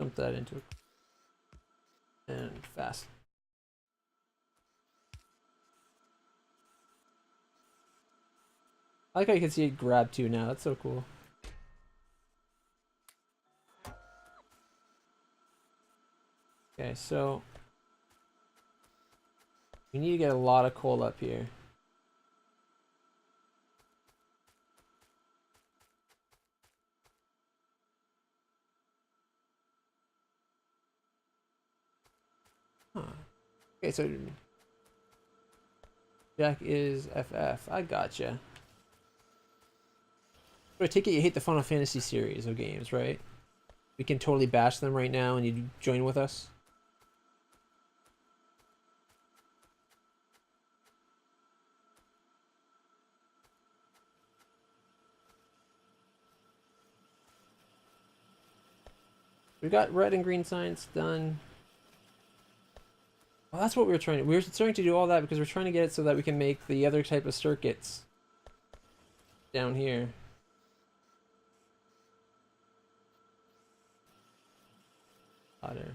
dump that into it. And fast. I like how you can see it grab too now. That's so cool. Okay, so we need to get a lot of coal up here. Huh. Okay, so Jack is FF. I gotcha. So I take it you hate the Final Fantasy series of games, right? We can totally bash them right now and you join with us? We got red and green signs done. Well, that's what we were trying to... We were starting to do all that because we're trying to get it so that we can make the other type of circuits down here. Water.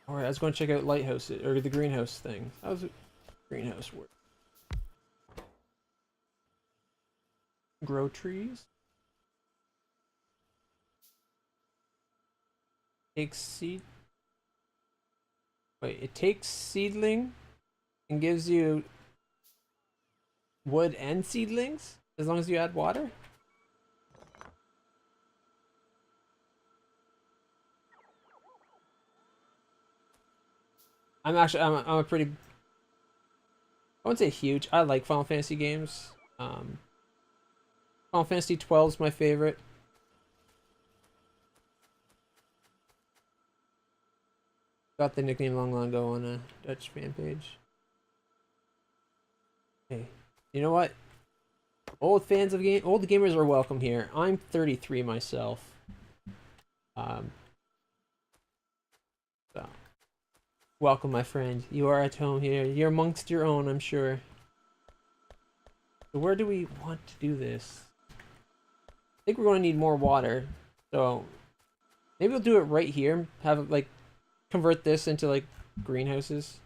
Alright, I was going to check out lighthouses, or the greenhouse thing. How's it? Greenhouse work? Grow trees? Takes seed... Wait, it takes seedling and gives you wood and seedlings? As long as you add water? I'm a pretty... I wouldn't say huge. I like Final Fantasy games. Final Fantasy 12 is my favorite. Got the nickname long ago on a Dutch fan page. Hey, you know what? Old gamers are welcome here. I'm 33 myself. So welcome, my friend. You are at home here. You're amongst your own, I'm sure. So where do we want to do this? I think we're going to need more water. So maybe we'll do it right here. Have it like convert this into like greenhouses.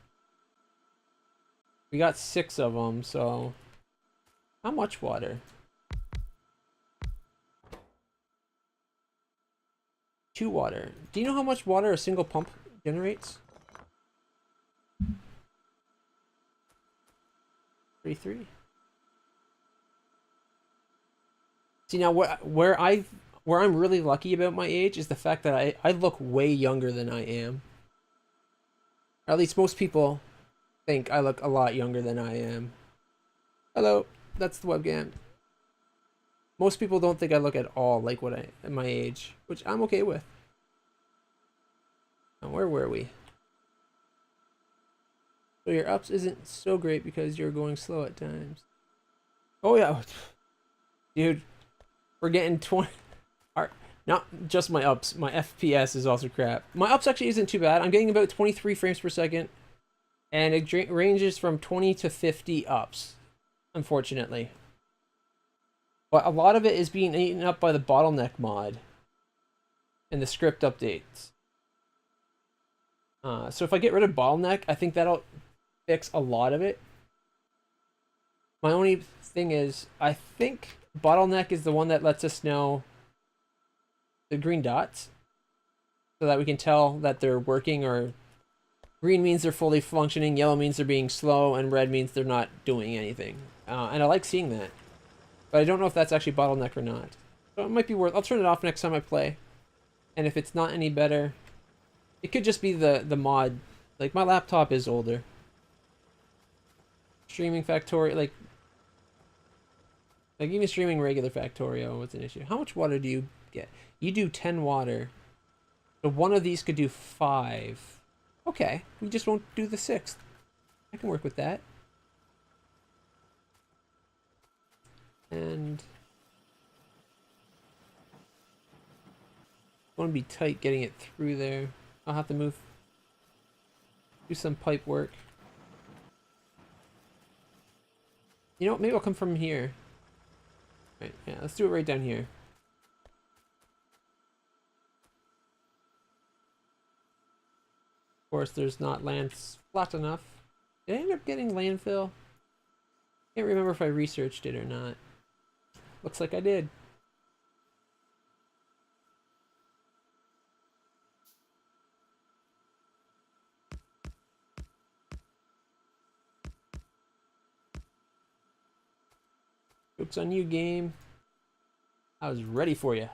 We got 6 of them, so how much water? 2 water. Do you know how much water a single pump generates? 33. See now where I'm really lucky about my age is the fact that I look way younger than I am. Or at least most people think I look a lot younger than I am. Hello, that's the webcam. Most people don't think I look at all like what I at my age, which I'm okay with. Now, where were we? So your ups isn't so great because you're going slow at times. Oh yeah, dude, we're getting 20. Not just my ups, my FPS is also crap. My ups actually isn't too bad. I'm getting about 23 frames per second, and it ranges from 20 to 50 ups, unfortunately. But a lot of it is being eaten up by the bottleneck mod and the script updates. So if I get rid of bottleneck, I think that'll fix a lot of it. My only thing is, I think bottleneck is the one that lets us know the green dots so that we can tell that they're working, or green means they're fully functioning, yellow means they're being slow, and red means they're not doing anything. And I like seeing that. But I don't know if that's actually bottleneck or not. So it might be worth... I'll turn it off next time I play. And if it's not any better... It could just be the mod. Like, my laptop is older. Streaming Factorio... Like even streaming regular Factorio, what's an issue? How much water do you get? You do 10 water. So one of these could do 5. Okay. We just won't do the 6th. I can work with that. And I want to be tight getting it through there. I'll have to do some pipe work. You know what? Maybe I'll come from here. Right, yeah, let's do it right down here. course, there's not land flat enough. Did I end up getting landfill? Can't remember if I researched it or not. Looks like I did. Joke's on you, game. I was ready for you.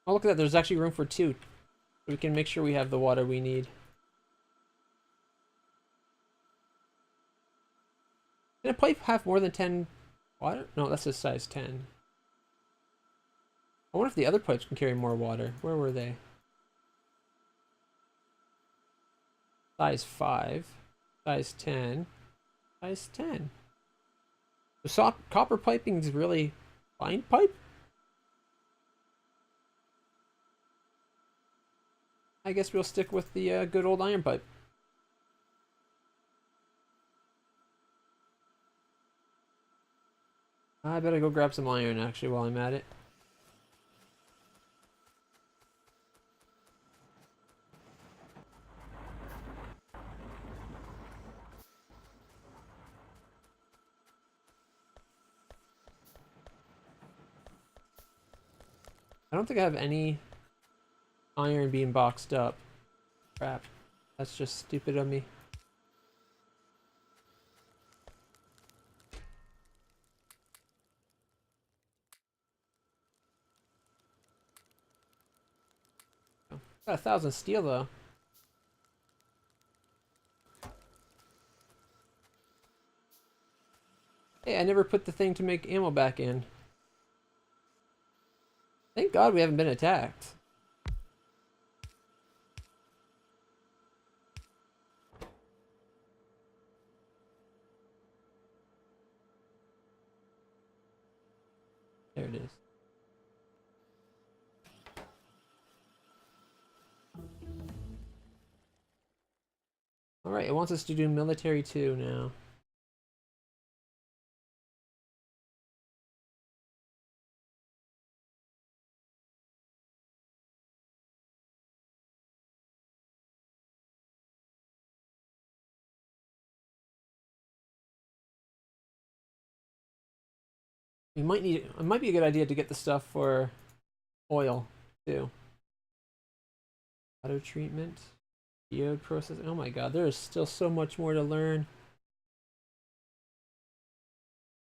Oh, look at that. There's actually room for 2. We can make sure we have the water we need. Can a pipe have more than 10 water? No, that's just size 10. I wonder if the other pipes can carry more water. Where were they? Size 5. Size 10. Size 10. So copper piping is really fine pipe? I guess we'll stick with the good old iron pipe. I better go grab some iron actually while I'm at it. I don't think I have any iron being boxed up. Crap. That's just stupid of me. Got 1,000 steel though. Hey, I never put the thing to make ammo back in. Thank God we haven't been attacked. There it is. Alright, it wants us to do military 2 now. We might need, it might be a good idea to get the stuff for oil too. Auto treatment, geode process. Oh my God, there is still so much more to learn.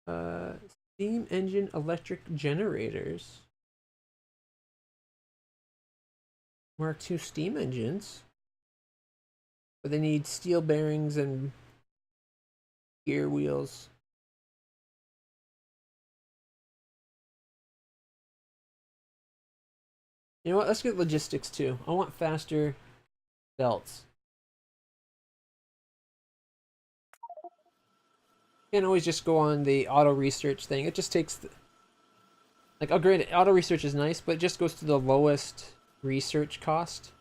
Steam engine electric generators. Mark II steam engines. But they need steel bearings and gear wheels. You know what? Let's get logistics too. I want faster belts. Can't always just go on the auto research thing. It just takes like, oh great, auto research is nice, but it just goes to the lowest research cost.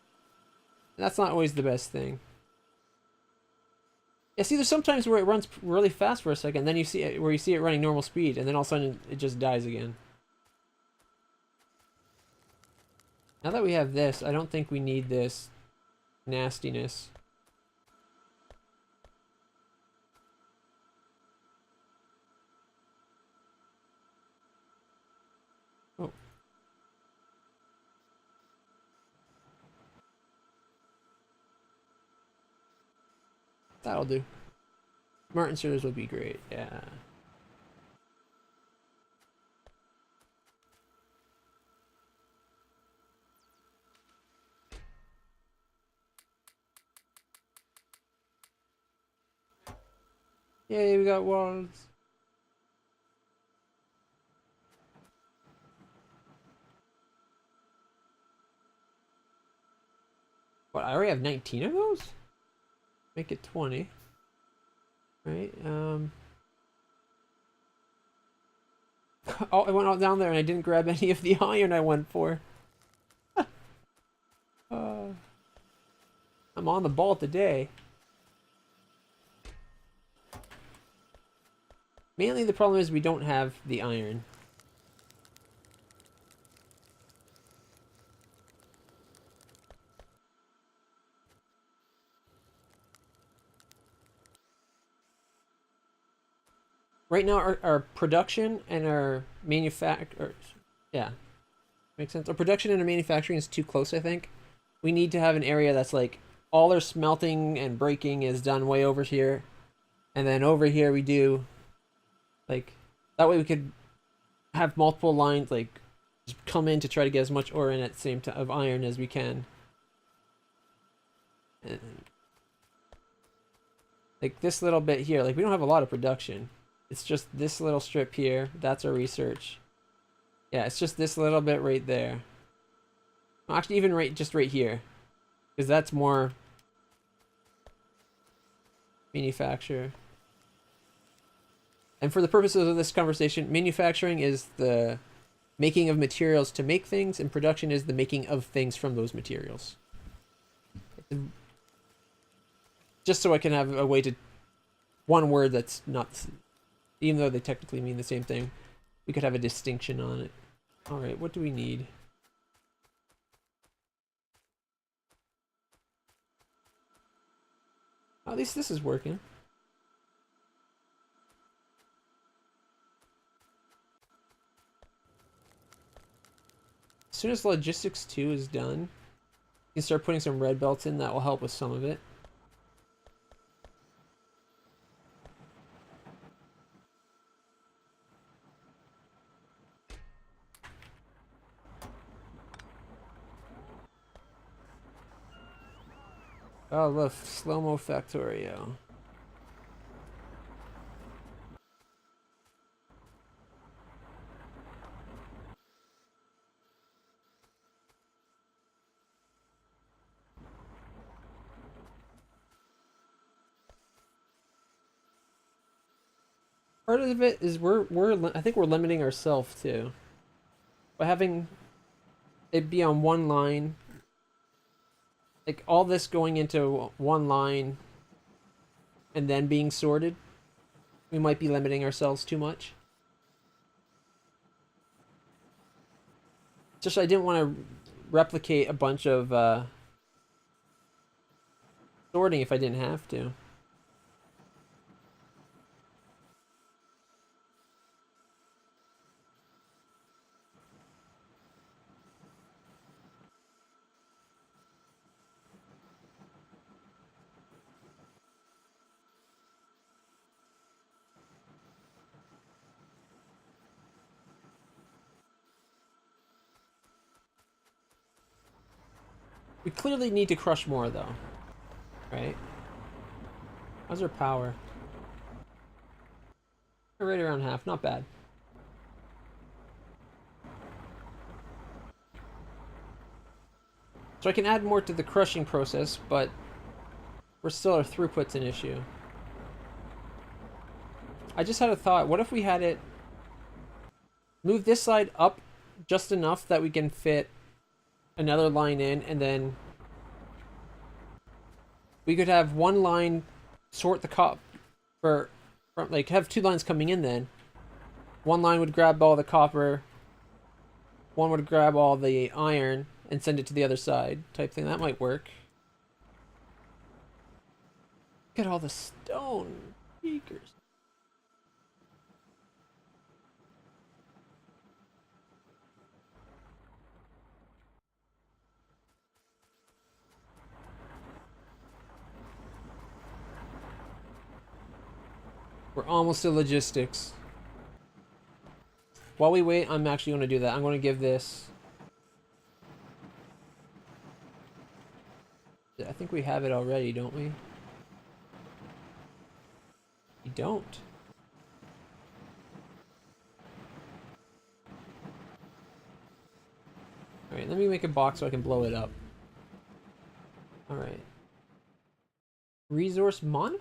And that's not always the best thing. Yeah, see, there's sometimes where it runs really fast for a second, then you see it where you see it running normal speed, and then all of a sudden it just dies again. Now that we have this, I don't think we need this nastiness. Oh. That'll do. Smart inserters would be great, yeah. Yay, we got walls. What, I already have 19 of those? Make it 20. Right, oh, I went all down there and I didn't grab any of the iron I went for. I'm on the ball today. Mainly the problem is we don't have the iron. right now our production and our manufacture, yeah, makes sense. Our production and our manufacturing is too close, I think. We need to have an area that's like all our smelting and breaking is done way over here, and then over here we do like that way we could have multiple lines like just come in to try to get as much ore in at the same time of iron as we can. And like this little bit here, like we don't have a lot of production. It's just this little strip here. That's our research. Yeah, it's just this little bit right there. Well, actually, even just right here, because that's more manufacture. And for the purposes of this conversation, manufacturing is the making of materials to make things, and production is the making of things from those materials. Just so I can have a way to one word that's not, even though they technically mean the same thing, we could have a distinction on it. All right, what do we need? At least this is working. As soon as logistics 2 is done, you can start putting some red belts in. That will help with some of it. Oh, look, slow-mo Factorio. Part of it is I think we're limiting ourselves too by having it be on one line. Like all this going into one line and then being sorted, we might be limiting ourselves too much. Just I didn't want to replicate a bunch of sorting if I didn't have to. We clearly need to crush more though, right? How's our power? Right around half, not bad. So I can add more to the crushing process, but we're still our throughput's an issue. I just had a thought. What if we had it move this side up just enough that we can fit another line in, and then we could have one line sort the copper, like have two lines coming in then. One line would grab all the copper, one would grab all the iron and send it to the other side type thing. That might work. Look at all the stone beakers. We're almost to logistics. While we wait, I'm actually going to do that. I'm going to give this... I think we have it already, don't we? We don't. Alright, let me make a box so I can blow it up. Alright. Resource mon...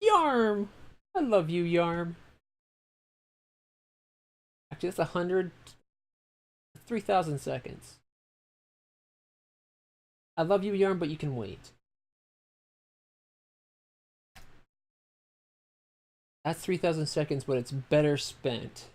Yarm! I love you, Yarm. Actually, that's 100... 3,000 seconds. I love you, Yarm, but you can wait. That's 3,000 seconds, but it's better spent.